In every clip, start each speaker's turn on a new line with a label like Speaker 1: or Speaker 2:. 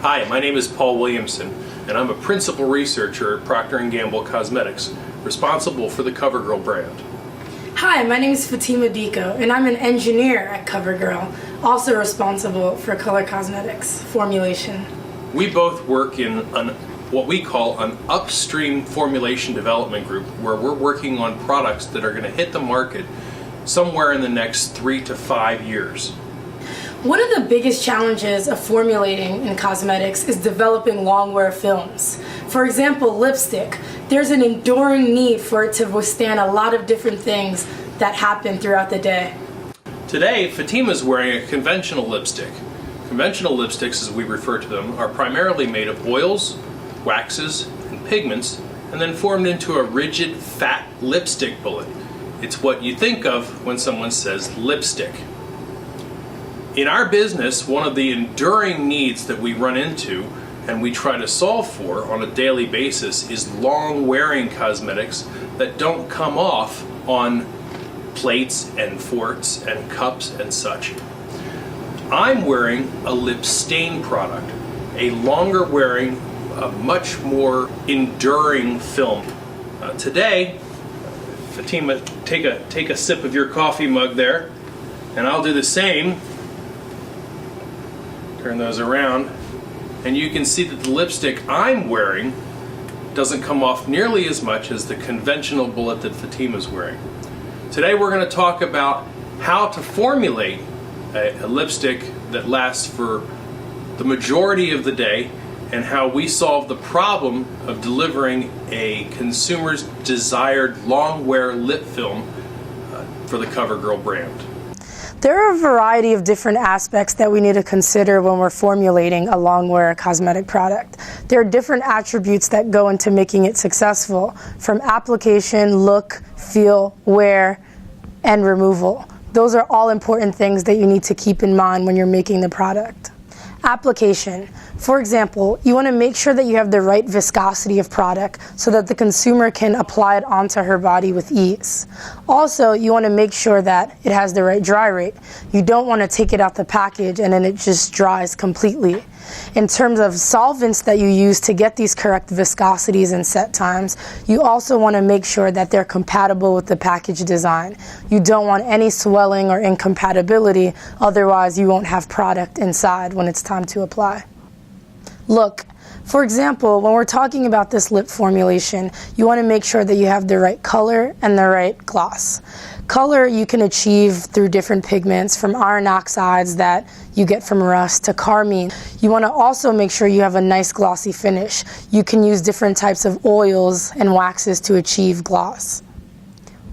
Speaker 1: Hi, my name is Paul Williamson, and I'm a principal researcher at Procter & Gamble Cosmetics, responsible for the CoverGirl brand.
Speaker 2: Hi, my name is Fatima Diko, and I'm an engineer at CoverGirl, also responsible for color cosmetics formulation.
Speaker 1: We both work in what we call an upstream formulation development group, where we're working on products that are going to hit the market somewhere in the next 3 to 5 years.
Speaker 2: One of the biggest challenges of formulating in cosmetics is developing long-wear films. For example, lipstick. There's an enduring need for it to withstand a lot of different things that happen throughout the day.
Speaker 1: Today, Fatima's wearing a conventional lipstick. Conventional lipsticks, as we refer to them, are primarily made of oils, waxes, and pigments, and then formed into a rigid, fat lipstick bullet. It's what you think of when someone says lipstick. In our business, one of the enduring needs that we run into and we try to solve for on a daily basis is long-wearing cosmetics that don't come off on plates and forks and cups and such. I'm wearing a lip stain product, a longer wearing, a much more enduring film. Today, Fatima, take a sip of your coffee mug there, and I'll do the same. Turn those around, and you can see that the lipstick I'm wearing doesn't come off nearly as much as the conventional bullet that Fatima's wearing. Today we're going to talk about how to formulate a lipstick that lasts for the majority of the day, and how we solve the problem of delivering a consumer's desired long-wear lip film for the CoverGirl brand.
Speaker 2: There are a variety of different aspects that we need to consider when we're formulating a long-wear cosmetic product. There are different attributes that go into making it successful, from application, look, feel, wear, and removal. Those are all important things that you need to keep in mind when you're making the product. Application. For example, you want to make sure that you have the right viscosity of product so that the consumer can apply it onto her body with ease. Also, you want to make sure that it has the right dry rate. You don't want to take it out the package and then it just dries completely. In terms of solvents that you use to get these correct viscosities and set times, you also want to make sure that they're compatible with the package design. You don't want any swelling or incompatibility, otherwise you won't have product inside when it's time to apply. Look, for example, when we're talking about this lip formulation, you want to make sure that you have the right color and the right gloss. Color you can achieve through different pigments, from iron oxides that you get from rust to carmine. You want to also make sure you have a nice glossy finish. You can use different types of oils and waxes to achieve gloss.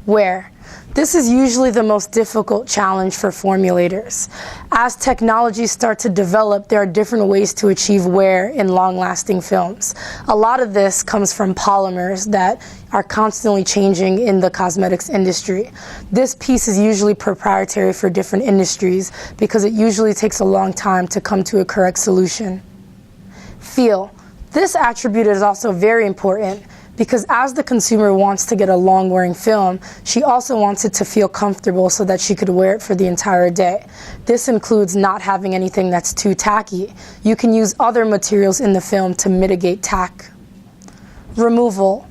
Speaker 2: Wear. This is usually the most difficult challenge for formulators. As technologies start to develop, there are different ways to achieve wear in long-lasting films. A lot of this comes from polymers that are constantly changing in the cosmetics industry. This piece is usually proprietary for different industries because it usually takes a long time to come to a correct solution. Feel. This attribute is also very important, because as the consumer wants to get a long-wearing film, she also wants it to feel comfortable so that she could wear it for the entire day. This includes not having anything that's too tacky. You can use other materials in the film to mitigate tack. Removal.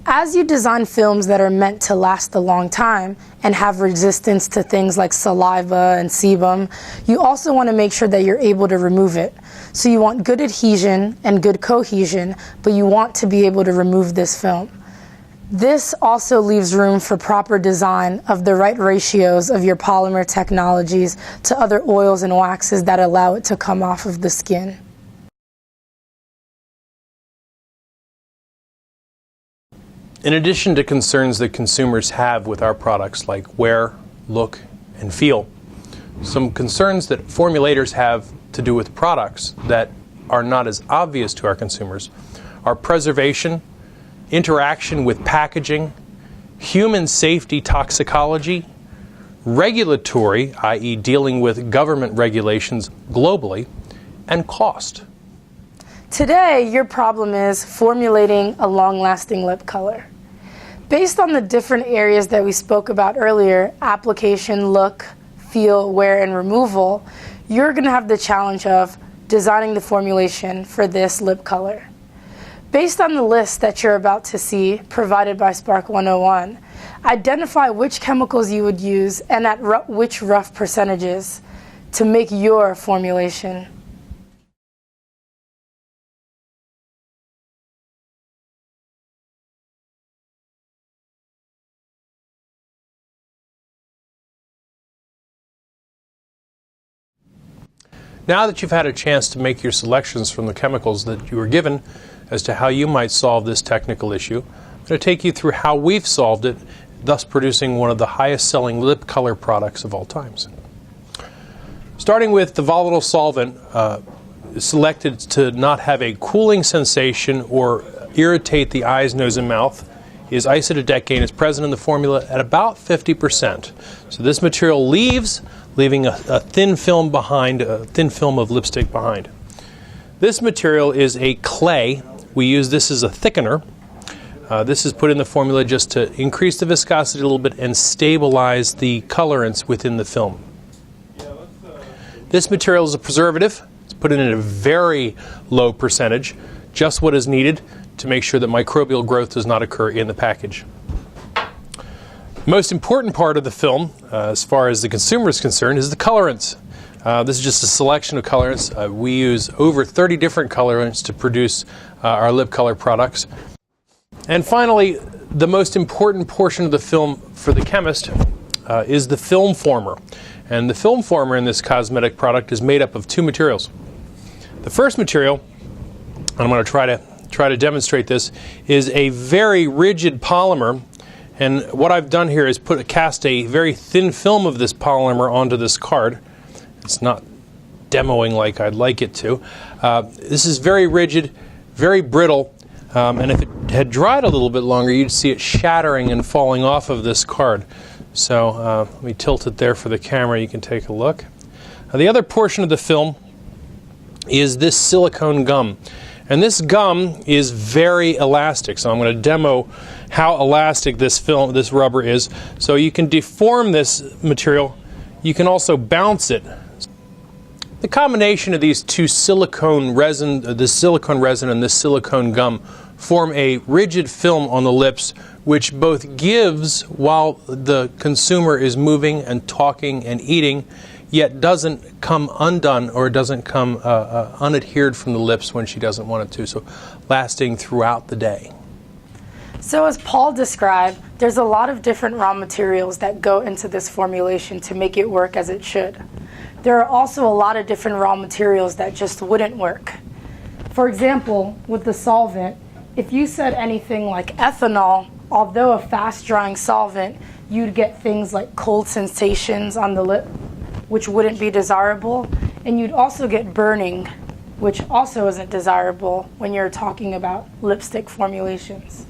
Speaker 2: As you design films that are meant to last a long time and have resistance to things like saliva and sebum, you also want to make sure that you're able to remove it. So you want good adhesion and good cohesion, but you want to be able to remove this film. This also leaves room for proper design of the right ratios of your polymer technologies to other oils and waxes that allow it to come off of the skin.
Speaker 1: In addition to concerns that consumers have with our products like wear, look, and feel, some concerns that formulators have to do with products that are not as obvious to our consumers are preservation, interaction with packaging, human safety toxicology, regulatory, i.e. dealing with government regulations globally, and cost.
Speaker 2: Today, your problem is formulating a long-lasting lip color. Based on the different areas that we spoke about earlier, application, look, feel, wear, and removal, you're going to have the challenge of designing the formulation for this lip color. Based on the list that you're about to see provided by Spark 101, identify which chemicals you would use and at which rough percentages to make your formulation.
Speaker 1: Now that you've had a chance to make your selections from the chemicals that you were given as to how you might solve this technical issue, I'm going to take you through how we've solved it, thus producing one of the highest selling lip color products of all times. Starting with the volatile solvent selected to not have a cooling sensation or irritate the eyes, nose, and mouth is isododecane. It's present in the formula at about 50%. So this material leaving a thin film behind, a thin film of lipstick behind. This material is a clay. We use this as a thickener. This is put in the formula just to increase the viscosity a little bit and stabilize the colorants within the film. This material is a preservative. It's put in at a very low percentage, just what is needed to make sure that microbial growth does not occur in the package. The most important part of the film, as far as the consumer is concerned, is the colorants. This is just a selection of colorants. We use over 30 different colorants to produce our lip color products. And finally, the most important portion of the film for the chemist is the film former. And the film former in this cosmetic product is made up of two materials. The first material, and I'm going to try to demonstrate this, is a very rigid polymer. And what I've done here is cast a very thin film of this polymer onto this card. It's not demoing like I'd like it to. This is very rigid, very brittle, and if it had dried a little bit longer, you'd see it shattering and falling off of this card. So let me tilt it there for the camera. You can take a look. The other portion of the film is this silicone gum. And this gum is very elastic, so I'm going to demo how elastic this rubber is. So you can deform this material. You can also bounce it. The combination of these two silicone resin, this silicone resin and this silicone gum, form a rigid film on the lips, which both gives while the consumer is moving and talking and eating, yet doesn't come undone or doesn't come unadhered from the lips when she doesn't want it to, so lasting throughout the day.
Speaker 2: So as Paul described, there's a lot of different raw materials that go into this formulation to make it work as it should. There are also a lot of different raw materials that just wouldn't work. For example, with the solvent, if you said anything like ethanol, although a fast-drying solvent, you'd get things like cold sensations on the lip, which wouldn't be desirable, and you'd also get burning, which also isn't desirable when you're talking about lipstick formulations.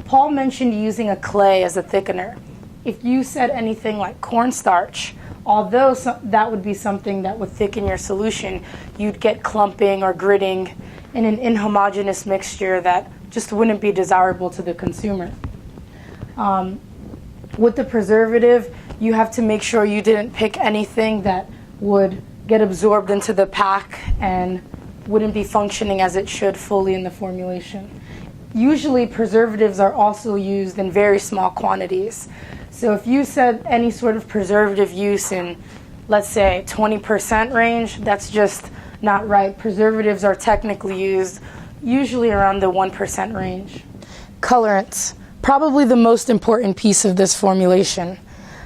Speaker 2: Paul mentioned using a clay as a thickener. If you said anything like cornstarch, although that would be something that would thicken your solution, you'd get clumping or gritting in an inhomogeneous mixture that just wouldn't be desirable to the consumer. With the preservative, you have to make sure you didn't pick anything that would get absorbed into the pack and wouldn't be functioning as it should fully in the formulation. Usually preservatives are also used in very small quantities. So if you said any sort of preservative use in, let's say, 20% range, that's just not right. Preservatives are technically used usually around the 1% range. Colorants, probably the most important piece of this formulation.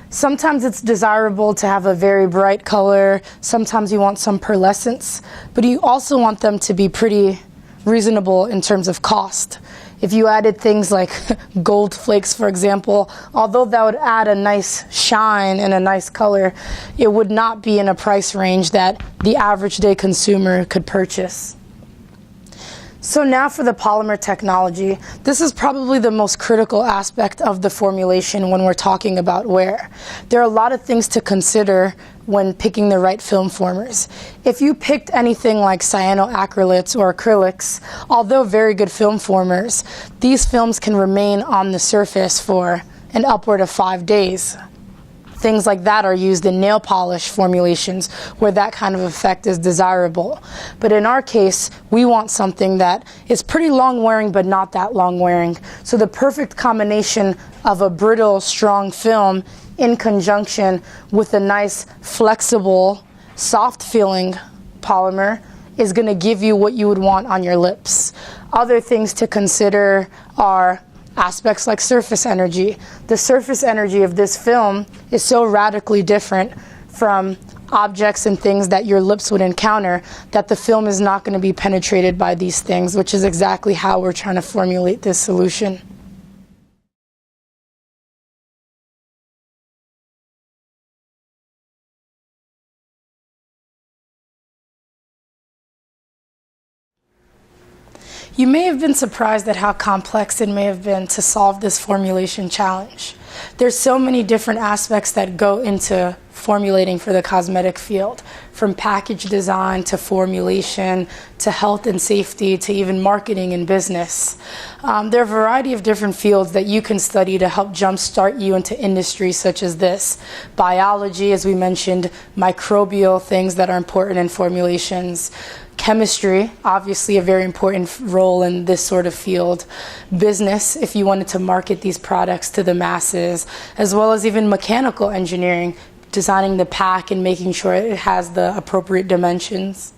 Speaker 2: Sometimes it's desirable to have a very bright color, sometimes you want some pearlescence, but you also want them to be pretty reasonable in terms of cost. If you added things like gold flakes, for example, although that would add a nice shine and a nice color, it would not be in a price range that the average day consumer could purchase. So now for the polymer technology. This is probably the most critical aspect of the formulation when we're talking about wear. There are a lot of things to consider when picking the right film formers. If you picked anything like cyanoacrylates or acrylics, although very good film formers, these films can remain on the surface for an upward of 5 days. things like that are used in nail polish formulations where that kind of effect is desirable. But in our case, we want something that is pretty long wearing but not that long wearing. So the perfect combination of a brittle, strong film in conjunction with a nice, flexible, soft feeling polymer is going to give you what you would want on your lips. Other things to consider are aspects like surface energy. The surface energy of this film is so radically different from objects and things that your lips would encounter that the film is not going to be penetrated by these things, which is exactly how we're trying to formulate this solution. You may have been surprised at how complex it may have been to solve this formulation challenge. There's so many different aspects that go into formulating for the cosmetic field, from package design to formulation to health and safety to even marketing and business. There are a variety of different fields that you can study to help jumpstart you into industries such as this. Biology, as we mentioned, microbial things that are important in formulations. Chemistry, obviously a very important role in this sort of field. Business, if you wanted to market these products to the masses, as well as even mechanical engineering, designing the pack and making sure it has the appropriate dimensions.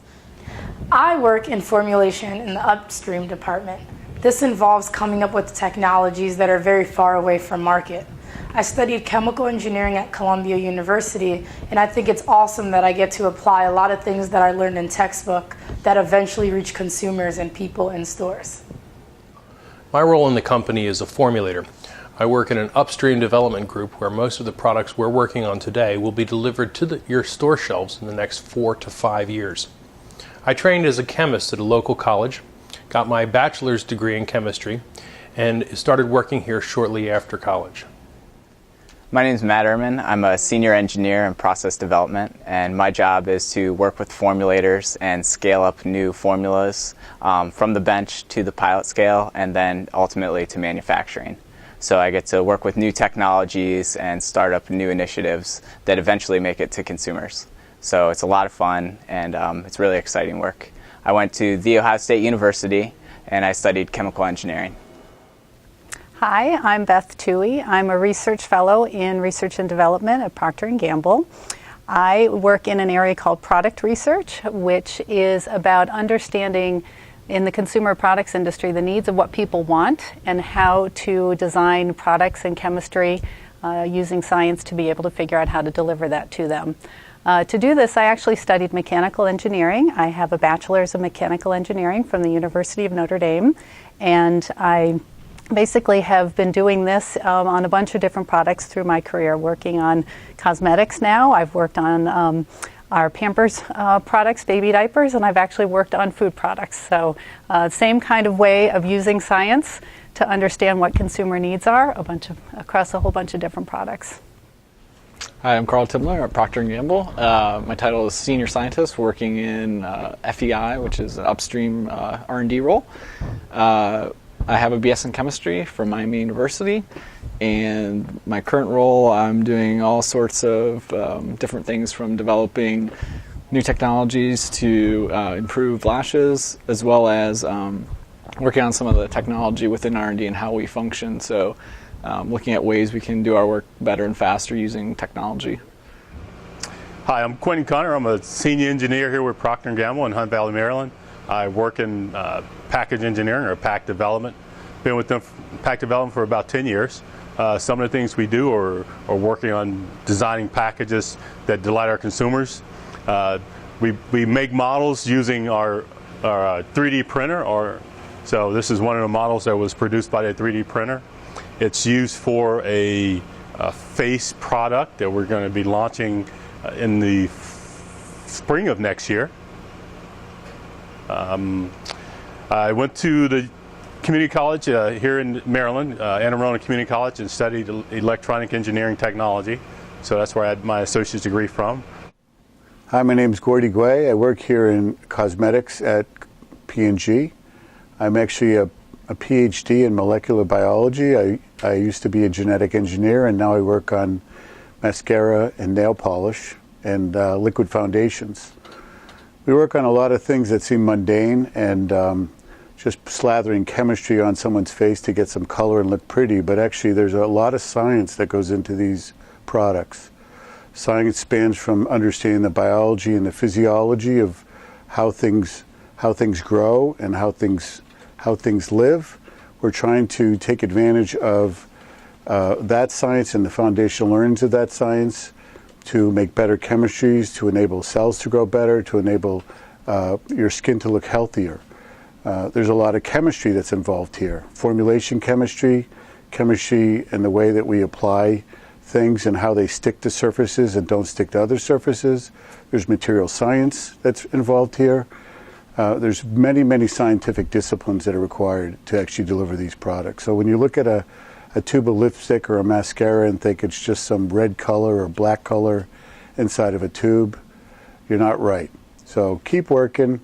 Speaker 2: I work in formulation in the upstream department. This involves coming up with technologies that are very far away from market. I studied chemical engineering at Columbia University, and I think it's awesome that I get to apply a lot of things that I learned in textbook that eventually reach consumers and people in stores.
Speaker 1: My role in the company is a formulator. I work in an upstream development group where most of the products we're working on today will be delivered to your store shelves in the next 4 to 5 years. I trained as a chemist at a local college, got my bachelor's degree in chemistry, and started working here shortly after college.
Speaker 3: My name is Matt Ehrman. I'm a senior engineer in process development, and my job is to work with formulators and scale up new formulas from the bench to the pilot scale and then ultimately to manufacturing. So I get to work with new technologies and start up new initiatives that eventually make it to consumers. So it's a lot of fun, and it's really exciting work. I went to The Ohio State University and I studied chemical engineering.
Speaker 4: Hi, I'm Beth Toohey. I'm a research fellow in research and development at Procter & Gamble. I work in an area called product research, which is about understanding in the consumer products industry the needs of what people want and how to design products and chemistry using science to be able to figure out how to deliver that to them. To do this, I actually studied mechanical engineering. I have a bachelor's of mechanical engineering from the University of Notre Dame, and I basically have been doing this on a bunch of different products through my career, working on cosmetics now. I've worked on our Pampers products, baby diapers, and I've actually worked on food products. So same kind of way of using science to understand what consumer needs are across a whole bunch of different products.
Speaker 5: Hi, I'm Carl Timler at Procter & Gamble. My title is Senior Scientist, working in FEI, which is an upstream R&D role. I have a BS in chemistry from Miami University, and my current role, I'm doing all sorts of different things, from developing new technologies to improve lashes, as well as working on some of the technology within R&D and how we function. So looking at ways we can do our work better and faster using technology.
Speaker 6: Hi, I'm Quentin Connor. I'm a senior engineer here with Procter & Gamble in Hunt Valley, Maryland. I work in package engineering or pack development. Been with them pack development for about 10 years. Some of the things we do are working on designing packages that delight our consumers. We make models using our 3D printer. So this is one of the models that was produced by the 3D printer. It's used for a face product that we're going to be launching in the spring of next year. I went to the community college here in Maryland, Anne Arundel Community College, and studied electronic engineering technology. So that's where I had my associate's degree from.
Speaker 7: Hi, my name is Gordy Guay. I work here in cosmetics at P&G. I'm actually a PhD in molecular biology. I used to be a genetic engineer, and now I work on mascara, and nail polish, and liquid foundations. We work on a lot of things that seem mundane and just slathering chemistry on someone's face to get some color and look pretty, but actually there's a lot of science that goes into these products. Science spans from understanding the biology and the physiology of how things grow and how things live. We're trying to take advantage of that science and the foundational learnings of that science to make better chemistries, to enable cells to grow better, to enable your skin to look healthier. There's a lot of chemistry that's involved here. Formulation chemistry and the way that we apply things and how they stick to surfaces and don't stick to other surfaces. There's material science that's involved here. There's many, many scientific disciplines that are required to actually deliver these products. So when you look at a tube of lipstick or a mascara and think it's just some red color or black color inside of a tube, you're not right. So keep working.